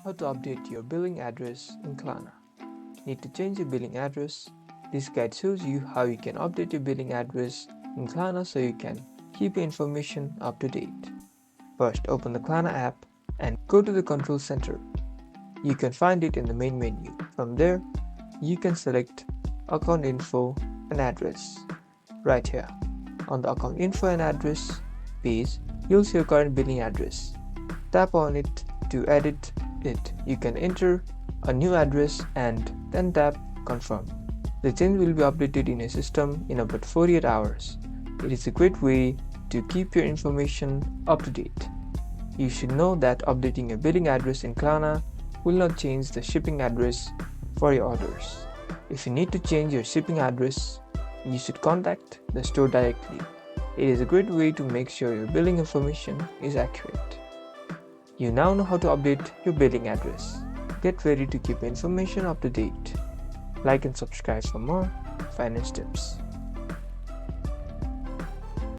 How to update your billing address in Klarna. Need to change your billing address? This guide shows you how you can update your billing address in Klarna so you can keep your information up to date. First, open the Klarna app and go to the control center. You can find it in the main menu. From there, you can select account info and address. Right here, on the account info and address page, you'll see your current billing address. Tap on it to edit it. You can enter a new address and then tap confirm. The change will be updated in a system in about 48 hours. It is a great way to keep your information up to date. You should know that updating your billing address in Klarna will not change the shipping address for your orders. If you need to change your shipping address, you should contact the store directly. It is a great way to make sure your billing information is accurate. You now know how to update your billing address. Get ready to keep information up to date. Like and subscribe for more finance tips.